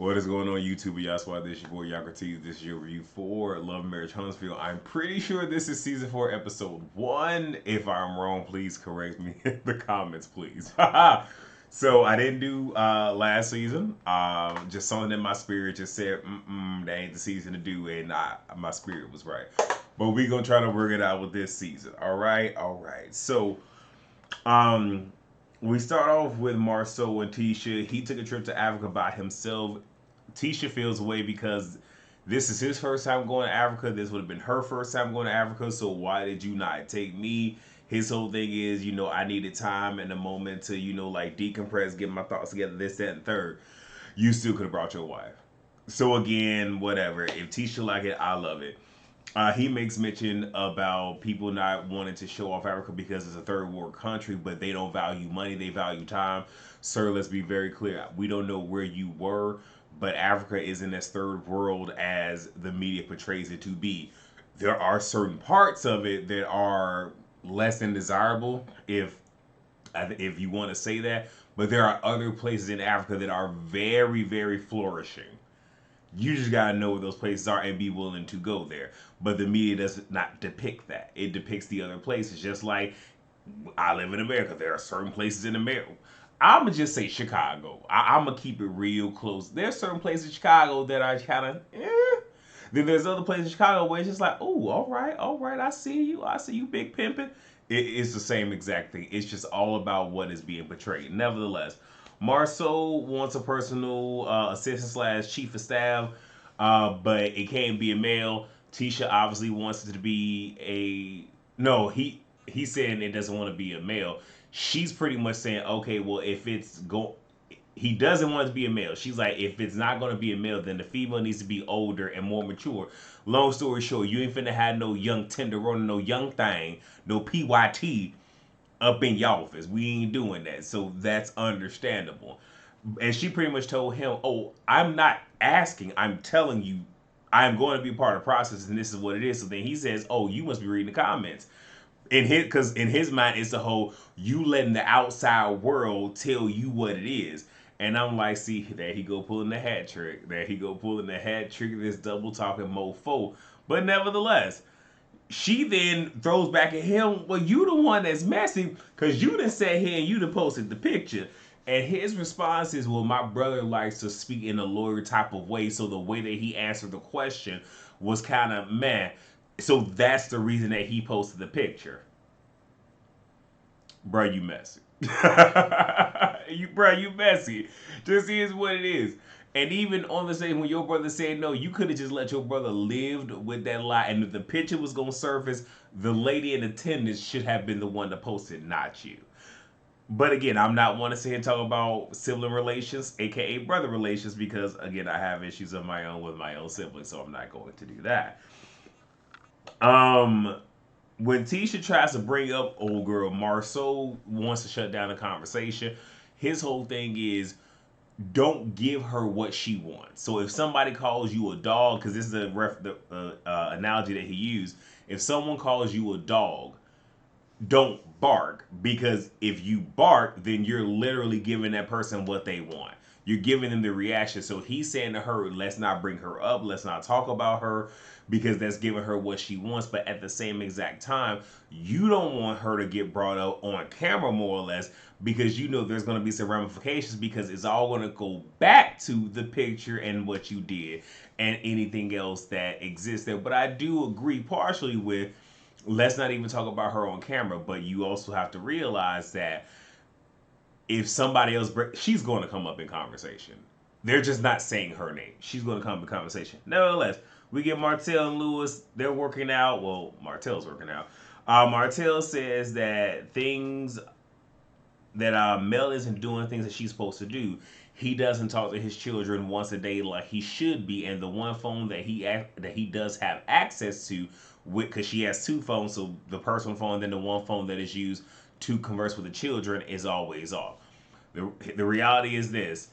What is going on, YouTube? Y'all squad, this is your boy Yakartee. This is your review for Love Marriage Huntsville. I'm pretty sure this is season 4, episode 1. If I'm wrong, please correct me in the comments, please. So I didn't do last season. Just something in my spirit just said, that ain't the season to do, and my spirit was right. But we gonna try to work it out with this season. All right. So, um, we start off with Marceau and Tisha. He took a trip to Africa by himself. Tisha feels away because this is his first time going to Africa. This would have been her first time going to Africa. So why did you not take me? His whole thing is, I needed time and a moment to, like decompress, get my thoughts together, this, that, and third. You still could have brought your wife. So again, whatever. If Tisha like it, I love it. He makes mention about people not wanting to show off Africa because it's a third world country, but they don't value money, they value time. Sir, let's be very clear. We don't know where you were, but Africa isn't as third world as the media portrays it to be. There are certain parts of it that are less than desirable, if you want to say that, but there are other places in Africa that are very, very flourishing. You just gotta know where those places are and be willing to go there. But the media does not depict that. It depicts the other places. Just like I live in America, there are certain places in America. I'ma just say Chicago. I'ma keep it real close. There's certain places in Chicago that are kind of Then there's other places in Chicago where it's just like, oh, all right, I see you, big pimping. It's the same exact thing. It's just all about what is being portrayed. Nevertheless, Marceau wants a personal assistant slash chief of staff, but it can't be a male. Tisha obviously wants it to be a no. He's saying it doesn't want to be a male. She's pretty much saying, okay, well, if it's go, he doesn't want it to be a male. She's like, if it's not going to be a male, then the female needs to be older and more mature. Long story short, you ain't finna have no young tenderoni, no young thing, no PYT up in your office. We ain't doing that. So that's understandable. And she pretty much told him, oh, I'm not asking, I'm telling you, I'm going to be part of the process and this is what it is. So then he says, oh, you must be reading the comments. Because in his mind, it's the whole, you letting the outside world tell you what it is. And I'm like, see, there he go pulling the hat trick. There he go pulling the hat trick of this double talking mofo. But nevertheless, she then throws back at him, well, you the one that's messy because you done sat here and you done posted the picture. And his response is, well, my brother likes to speak in a lawyer type of way, so the way that he answered the question was kind of meh. So that's the reason that he posted the picture. Bruh, you messy. You messy. Just is what it is. And even on the same, when your brother said no, you could have just let your brother lived with that lie. And if the picture was gonna surface, the lady in attendance should have been the one to post it, not you. But again, I'm not one to sit here and talk about sibling relations, aka brother relations, because again, I have issues of my own with my own siblings, so I'm not going to do that. Um, when Tisha tries to bring up old girl, Marceau wants to shut down the conversation. His whole thing is, don't give her what she wants. So if somebody calls you a dog, because this is the analogy that he used, if someone calls you a dog, don't bark, because if you bark, then you're literally giving that person what they want. You're giving them the reaction. So he's saying to her, let's not bring her up, let's not talk about her, because that's giving her what she wants. But at the same exact time, you don't want her to get brought up on camera, more or less, because you know there's going to be some ramifications, because it's all going to go back to the picture and what you did and anything else that exists there. But I do agree partially with, let's not even talk about her on camera, but you also have to realize that if somebody else, she's going to come up in conversation. They're just not saying her name. She's going to come up in conversation. Nevertheless, we get Martell and Lewis. They're working out. Well, Martell's working out. Martell says that things that Mel isn't doing things that she's supposed to do. He doesn't talk to his children once a day like he should be, and the one phone that he does have access to, because she has two phones, so the personal phone, then the one phone that is used to converse with the children, is always off. The reality is this: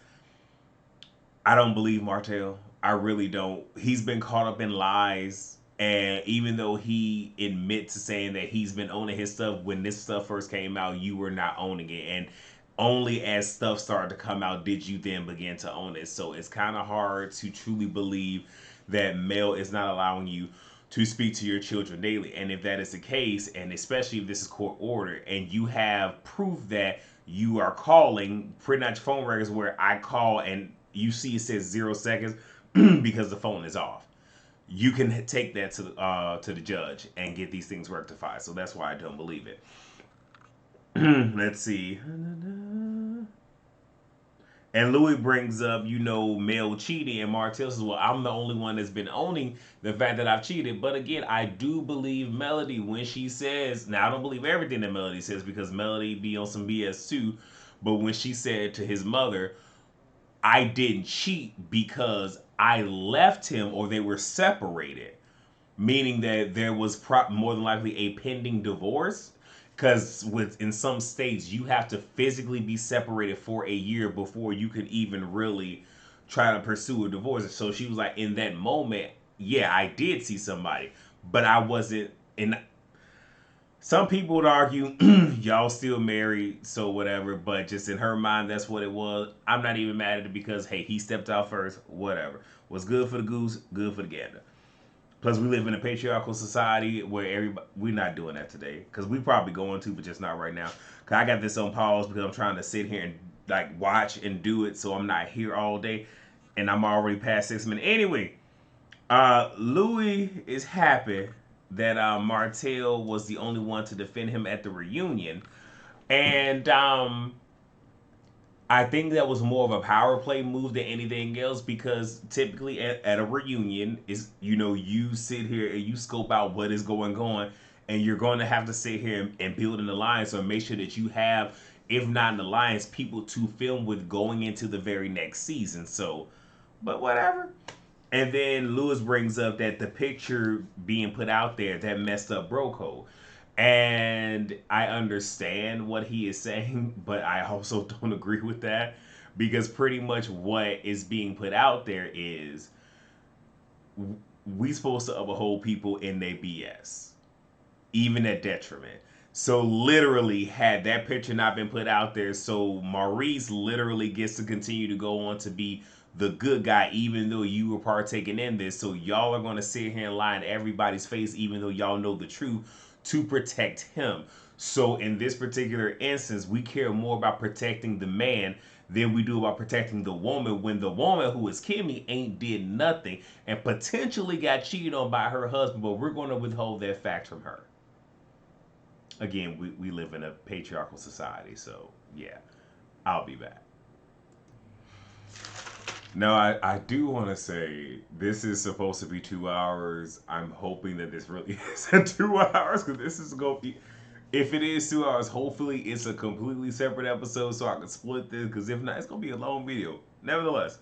I don't believe Martell. I really don't. He's been caught up in lies. And even though he admits to saying that he's been owning his stuff, when this stuff first came out, you were not owning it. And only as stuff started to come out did you then begin to own it. So it's kind of hard to truly believe that Mel is not allowing you to speak to your children daily. And if that is the case, and especially if this is court order, and you have proof that you are calling, print out your phone records where I call and you see it says 0 seconds because the phone is off. You can take that to the judge and get these things rectified. So that's why I don't believe it. Let's see. And Louis brings up, Mel cheating, and Martell says, well, I'm the only one that's been owning the fact that I've cheated. But again, I do believe Melody when she says, now I don't believe everything that Melody says because Melody be on some BS too, but when she said to his mother, I didn't cheat because I left him or they were separated, meaning that there was more than likely a pending divorce. Because in some states, you have to physically be separated for a year before you could even really try to pursue a divorce. So she was like, in that moment, yeah, I did see somebody, but I wasn't. And some people would argue, y'all still married, so whatever. But just in her mind, that's what it was. I'm not even mad at it because, hey, he stepped out first, whatever. What's good for the goose, good for the gander. Plus, we live in a patriarchal society where we're not doing that today. Because we probably going to, but just not right now. Because I got this on pause because I'm trying to sit here and like watch and do it so I'm not here all day. And I'm already past 6 minutes. Anyway, Louis is happy that Martell was the only one to defend him at the reunion. And I think that was more of a power play move than anything else because typically at a reunion is you sit here and you scope out what is going on and you're going to have to sit here and build an alliance or make sure that you have, if not an alliance, people to film with going into the very next season. So, but whatever. And then Lewis brings up that the picture being put out there that messed up bro code. And I understand what he is saying, but I also don't agree with that because pretty much what is being put out there is we supposed to uphold people in their BS, even at detriment. So literally, had that picture not been put out there, so Maurice literally gets to continue to go on to be the good guy, even though you were partaking in this. So y'all are going to sit here and lie in everybody's face, even though y'all know the truth, to protect him. So in this particular instance, we care more about protecting the man than we do about protecting the woman when the woman, who is Kimmy, ain't did nothing and potentially got cheated on by her husband, but we're going to withhold that fact from her. Again, we live in a patriarchal society, so yeah, I'll be back. No, I do want to say this is supposed to be 2 hours. I'm hoping that this really isn't 2 hours because this is going to be. If it is 2 hours, hopefully it's a completely separate episode so I can split this because if not, it's going to be a long video. Nevertheless,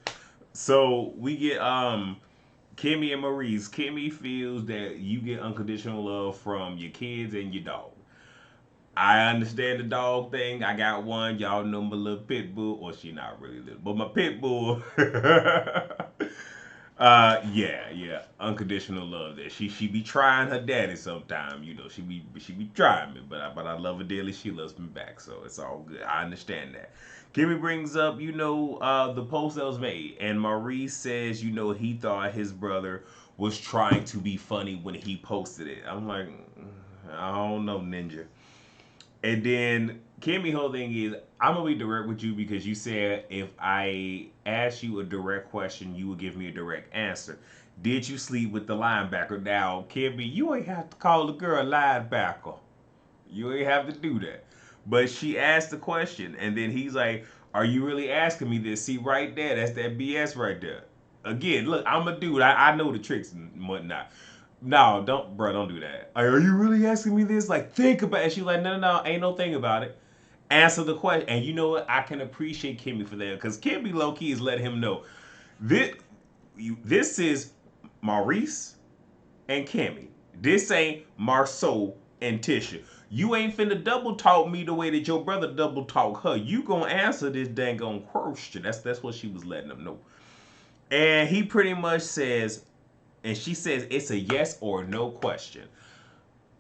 so we get Kimmy and Maurice. Kimmy feels that you get unconditional love from your kids and your dog. I understand the dog thing. I got one. Y'all know my little pit bull. Well, she not really little, but my pit bull. Yeah. Unconditional love. That she be trying her daddy sometime. She be trying me, but I love her dearly. She loves me back, so it's all good. I understand that. Kimmy brings up, the post that was made, and Maurice says, he thought his brother was trying to be funny when he posted it. I'm like, I don't know, Ninja. And then Kimmy whole thing is, I'm gonna be direct with you because you said if I ask you a direct question, you would give me a direct answer. Did you sleep with the linebacker? Now, Kimmy, you ain't have to call the girl a linebacker. You ain't have to do that. But she asked the question, and then he's like, "Are you really asking me this?" See, right there, that's that BS right there. Again, look, I'm a dude. I know the tricks and whatnot. No, don't do that. Like, are you really asking me this? Like, think about it. She's like, no, ain't no thing about it. Answer the question. And you know what? I can appreciate Kimmy for that because Kimmy low key is letting him know this is Maurice and Kimmy. This ain't Marceau and Tisha. You ain't finna double talk me the way that your brother double talk her. You gonna answer this dang on question. That's what she was letting him know. And he pretty much says, and she says it's a yes or no question.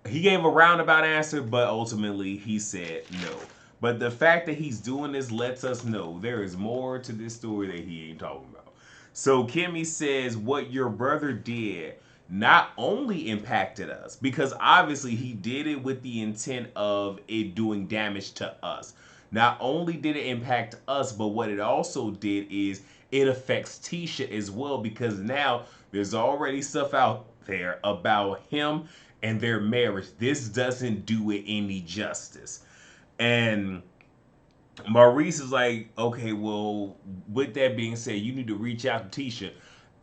He gave a roundabout answer, but ultimately he said no. But the fact that he's doing this lets us know there is more to this story that he ain't talking about. So Kimmy says what your brother did not only impacted us, because obviously he did it with the intent of it doing damage to us. Not only did it impact us, but what it also did is it affects Tisha as well, because now there's already stuff out there about him and their marriage. This doesn't do it any justice. And Maurice is like, okay, well, with that being said, you need to reach out to Tisha.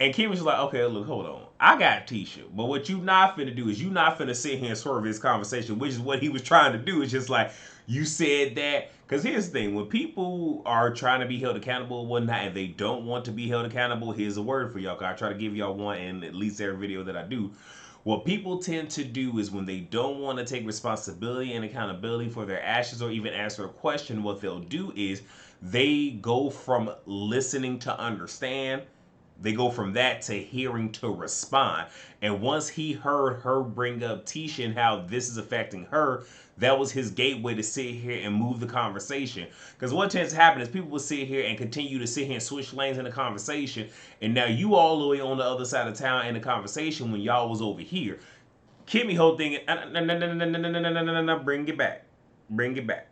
And Kim was like, okay, look, hold on. I got Tisha. But what you not finna do is you not finna sit here and swerve this conversation, which is what he was trying to do. It's just like, you said that. Because here's the thing. When people are trying to be held accountable and whatnot, and they don't want to be held accountable, here's a word for y'all. Because I try to give y'all one in at least every video that I do. What people tend to do is when they don't want to take responsibility and accountability for their actions or even answer a question, what they'll do is they go from listening to understand. They go from that to hearing to respond. And once he heard her bring up Tisha and how this is affecting her, that was his gateway to sit here and move the conversation. Because what tends to happen is people will sit here and continue to sit here and switch lanes in the conversation. And now you all the way on the other side of town in the conversation when y'all was over here. Kimmy whole thing, bring it back. Bring it back.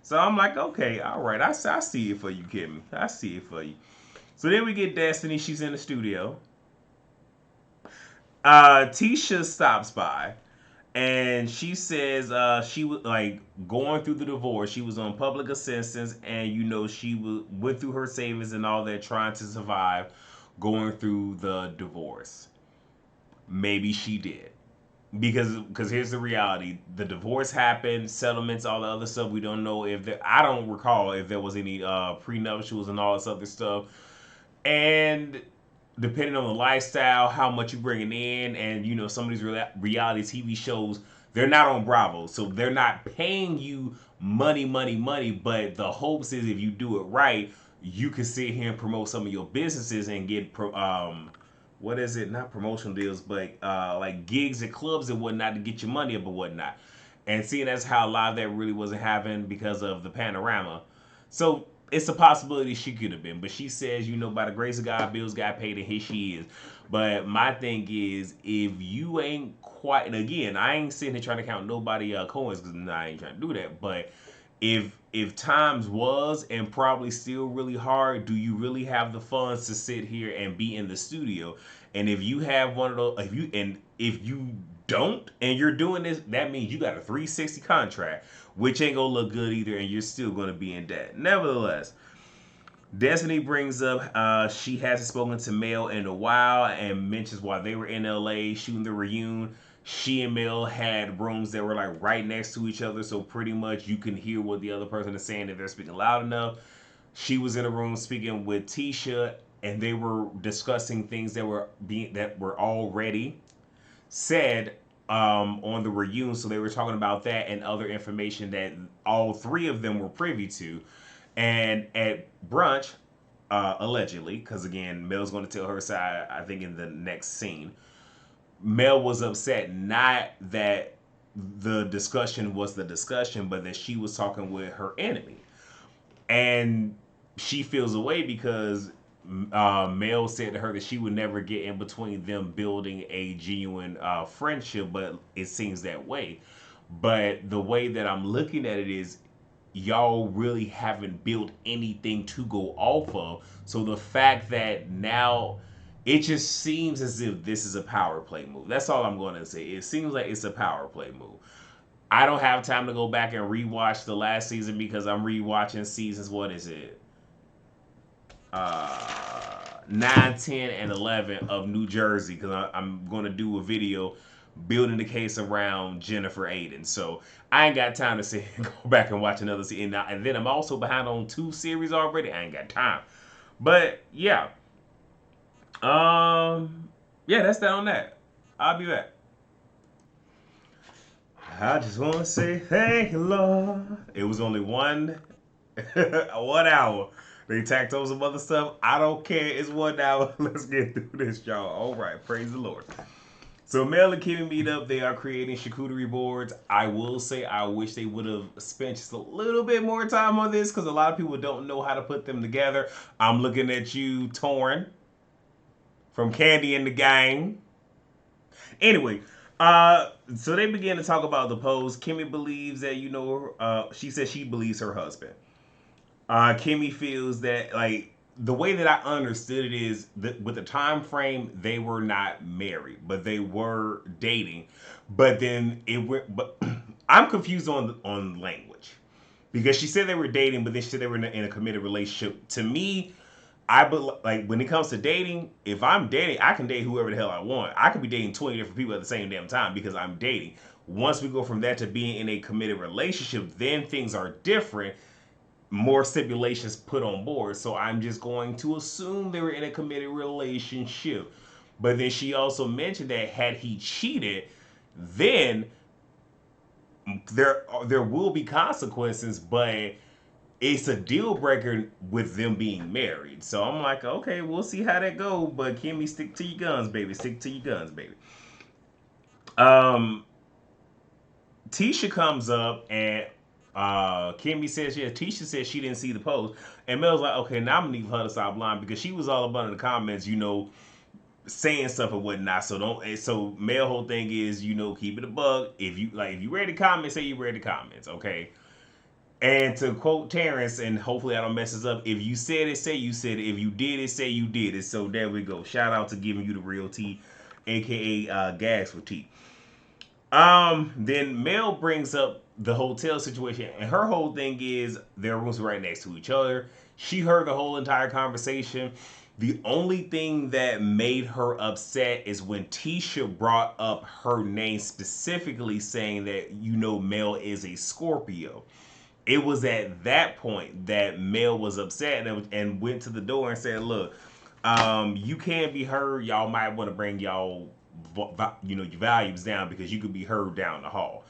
So I'm like, okay, all right. I see it for you, Kimmy. I see it for you. So then we get Destiny. She's in the studio. Tisha stops by. And she says she was like going through the divorce. She was on public assistance, and she went through her savings and all that, trying to survive, going through the divorce. Maybe she did, because here's the reality: the divorce happened, settlements, all the other stuff. We don't know if I don't recall if there was any prenuptials and all this other stuff, and depending on the lifestyle, how much you're bringing in, and some of these reality TV shows, they're not on Bravo, so they're not paying you money, but the hopes is if you do it right, you can sit here and promote some of your businesses and get what is it? Not promotional deals, but like gigs at clubs and whatnot to get your money up and whatnot. And seeing as how a lot of that really wasn't happening because of the panorama, so it's a possibility she could have been, but she says, by the grace of God, bills got paid, and here she is. But my thing is, if you ain't quite, and again, I ain't sitting here trying to count nobody coins, because I ain't trying to do that. But if times was and probably still really hard, do you really have the funds to sit here and be in the studio? And if you have one of those, if you don't, and you're doing this, that means you got a 360 contract, which ain't gonna look good either, and you're still gonna be in debt. Nevertheless, Destiny brings up she hasn't spoken to Mel in a while and mentions while they were in LA shooting the reunion, she and Mel had rooms that were like right next to each other, so pretty much you can hear what the other person is saying if they're speaking loud enough. She was in a room speaking with Tisha, and they were discussing things that were already said on the reunion. So they were talking about that and other information that all three of them were privy to. And at brunch, allegedly, because again, Mel's going to tell her side, I think, in the next scene. Mel was upset, not that the discussion was the discussion, but that she was talking with her enemy. And she feels away because Mel said to her that she would never get in between them building a genuine friendship, but it seems that way. But the way that I'm looking at it is, y'all really haven't built anything to go off of. So the fact that now it just seems as if this is a power play move. That's all I'm going to say. It seems like it's a power play move. I don't have time to go back and rewatch the last season because I'm rewatching seasons, what is it? 9, 10, and 11 of New Jersey, because I'm going to do a video building the case around Jennifer Aiden. So I ain't got time to sit and go back and watch another season. And then I'm also behind on 2 series already. I ain't got time. But yeah. Yeah, that's that on that. I'll be back. I just want to say thank you, Lord. It was only 1 hour. They tacked on some other stuff. I don't care. It's 1 hour. Let's get through this, y'all. All right. Praise the Lord. So Mel and Kimmy meet up. They are creating charcuterie boards. I will say I wish they would have spent just a little bit more time on this because a lot of people don't know how to put them together. I'm looking at you, Torn, from Candy and the Gang. Anyway, so they begin to talk about the pose. Kimmy believes that she says she believes her husband. Kimmy feels that the way that I understood it is that with the time frame they were not married, but they were dating. But then it went. But I'm confused on language because she said they were dating, but then she said they were in a committed relationship. To me, like when it comes to dating, if I'm dating, I can date whoever the hell I want. I could be dating 20 different people at the same damn time because I'm dating. Once we go from that to being in a committed relationship, then things are different. More stipulations put on board. So I'm just going to assume they were in a committed relationship. But then she also mentioned that had he cheated, then there will be consequences, but it's a deal breaker with them being married. So I'm like, okay, we'll see how that go. But Kimmy, stick to your guns, baby. Stick to your guns, baby. Um, Tisha comes up and Kimmy says, yeah, Tisha says she didn't see the post. And Mel's like, okay, now I'm gonna leave her to sideline because she was all up under the comments, saying stuff and whatnot. So don't. So Mel whole thing is, keep it a bug. If you read the comments, say you read the comments, okay. And to quote Terrence, and hopefully I don't mess this up, if you said it, say you said it. If you did it, say you did it. So there we go. Shout out to giving you the real tea, aka Gags for tea. Then Mel brings up the hotel situation, and her whole thing is their rooms are right next to each other. She heard the whole entire conversation. The only thing that made her upset is when Tisha brought up her name specifically, saying that Mel is a Scorpio. It was at that point that Mel was upset and went to the door and said, "Look, you can't be heard. Y'all might want to bring your values down because you could be heard down the hall."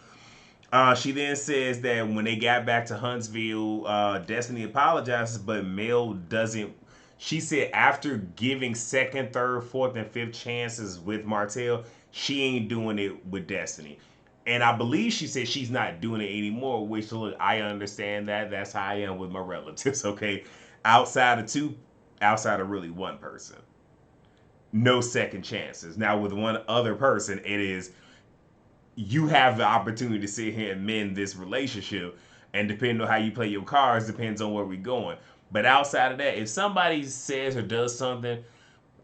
She then says that when they got back to Huntsville, Destiny apologizes, but Mel doesn't. She said after giving second, third, fourth, and fifth chances with Martell, she ain't doing it with Destiny. And I believe she said she's not doing it anymore, which, look, I understand that. That's how I am with my relatives, okay? Outside of really one person. No second chances. Now, with one other person, it is you have the opportunity to sit here and mend this relationship. And depending on how you play your cards, depends on where we're going. But outside of that, if somebody says or does something,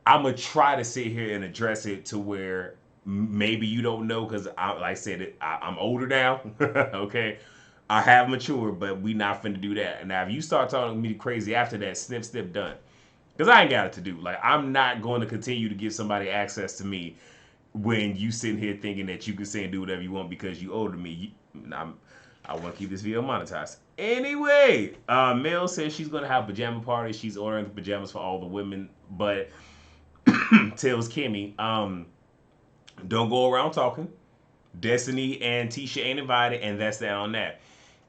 I'm going to try to sit here and address it to where maybe you don't know because, like I said, I'm older now. Okay, I have matured, but we not finna do that. And now, if you start talking to me crazy after that, snip, snip, done. Because I ain't got it to do. Like, I'm not going to continue to give somebody access to me when you sitting here thinking that you can say and do whatever you want because you older than me. I want to keep this video monetized. Anyway, Mel says she's going to have a pajama party. She's ordering the pajamas for all the women, but tells Kimmy, don't go around talking. Destiny and Tisha ain't invited, and that's that on that.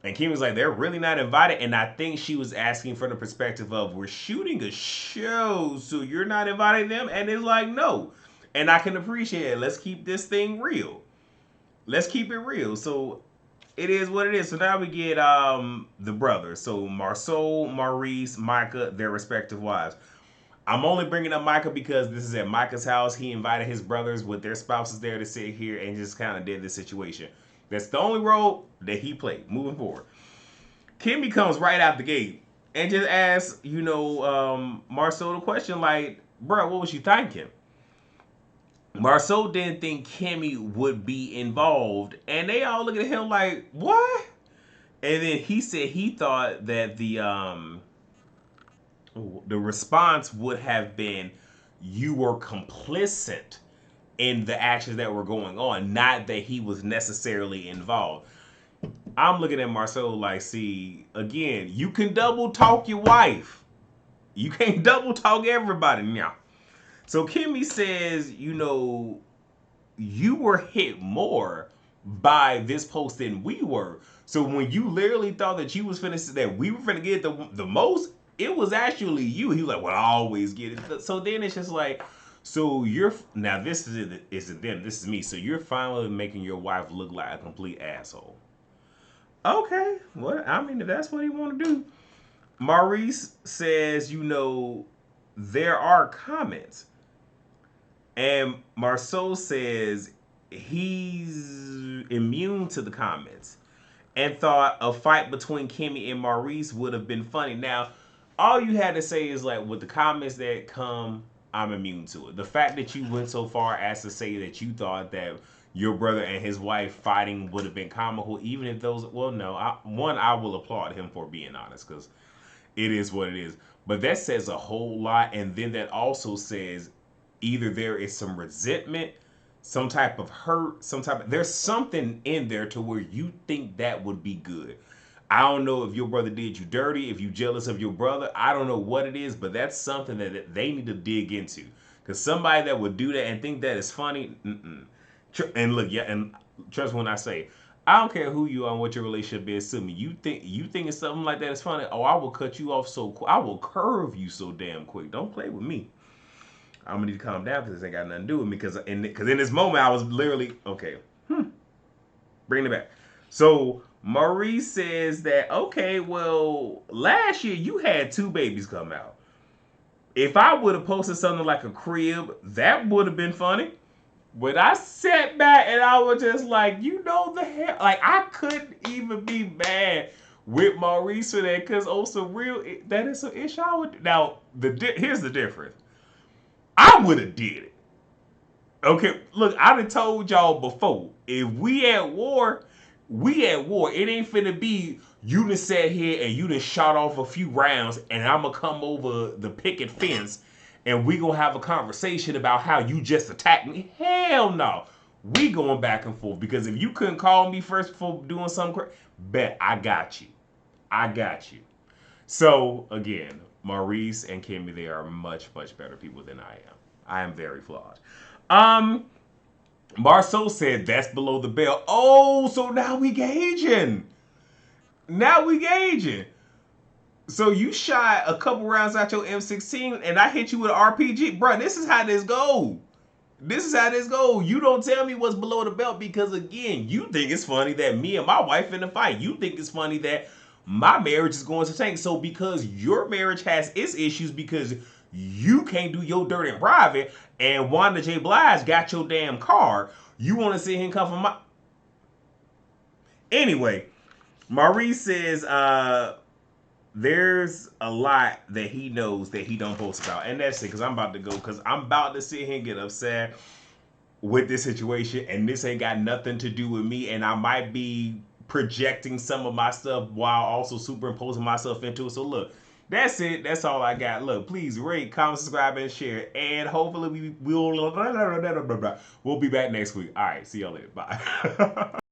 And Kim was like, they're really not invited. And I think she was asking from the perspective of, we're shooting a show, so you're not inviting them? And it's like, no. And I can appreciate it. Let's keep this thing real. Let's keep it real. So it is what it is. So now we get the brothers. So Marceau, Maurice, Micah, their respective wives. I'm only bringing up Micah because this is at Micah's house. He invited his brothers with their spouses there to sit here and just kind of did this situation. That's the only role that he played moving forward. Kimmy comes right out the gate and just asks, Marceau the question like, bro, what was you thinking? Marceau didn't think Kimmy would be involved. And they all look at him like, what? And then he said he thought that the response would have been, you were complicit in the actions that were going on, not that he was necessarily involved. I'm looking at Marceau like, see, again, you can double talk your wife. You can't double talk everybody now. So Kimmy says, you were hit more by this post than we were. So when you literally thought that you was finna, that we were finna get the most, it was actually you. He was like, well, I always get it. So then it's just like, So you're now this isn't them. This is me. So you're finally making your wife look like a complete asshole. Okay, well, I mean, if that's what he want to do. Maurice says, there are comments. And Marceau says he's immune to the comments and thought a fight between Kimmy and Maurice would have been funny. Now, all you had to say is like, with the comments that come, I'm immune to it. The fact that you went so far as to say that you thought that your brother and his wife fighting would have been comical, even if those, well, no, I will applaud him for being honest, because it is what it is. But that says a whole lot, and then that also says either there is some resentment, some type of hurt, there's something in there to where you think that would be good. I don't know if your brother did you dirty, if you jealous of your brother. I don't know what it is, but that's something that they need to dig into. Because somebody that would do that and think that is funny, and look, yeah, and trust when I say, I don't care who you are and what your relationship is to me. You think it's something like that is funny? Oh, I will cut you off so quick. I will curve you so damn quick. Don't play with me. I'm gonna need to calm down because this ain't got nothing to do with me. Because in this moment, I was literally okay. Bring it back. So Maurice says that, okay, well, last year you had 2 babies come out. If I would have posted something like a crib, that would have been funny. But I sat back and I was just like, the hell, like I couldn't even be mad with Maurice for that, because some real, that is an issue I would. Now here's the difference. I would have did it. Okay, look, I done told y'all before. If we at war, we at war. It ain't finna be you done sat here and you done shot off a few rounds and I'ma come over the picket fence and we gonna have a conversation about how you just attacked me. Hell no. We going back and forth, because if you couldn't call me first for doing something, bet I got you. I got you. So again, Maurice and Kimmy, they are much, much better people than I am. I am very flawed. Marceau said that's below the belt. Oh, so now we gauging. Now we gauging. So you shot a couple rounds out your M16 and I hit you with an RPG. Bro, this is how this go. This is how this go. You don't tell me what's below the belt, because again, you think it's funny that me and my wife in a fight. You think it's funny that my marriage is going to tank. So because your marriage has its issues because you can't do your dirt in private, and Wanda J. Blige got your damn car, you want to sit here and come from my... Anyway, Maurice says there's a lot that he knows that he don't post about. And that's it, because I'm about to go, because I'm about to sit here and get upset with this situation, and this ain't got nothing to do with me, and I might be projecting some of my stuff while also superimposing myself into it. So look, that's it. That's all I got. Look, please rate, comment, subscribe, and share. And hopefully we'll be back next week. All right, see y'all later. Bye.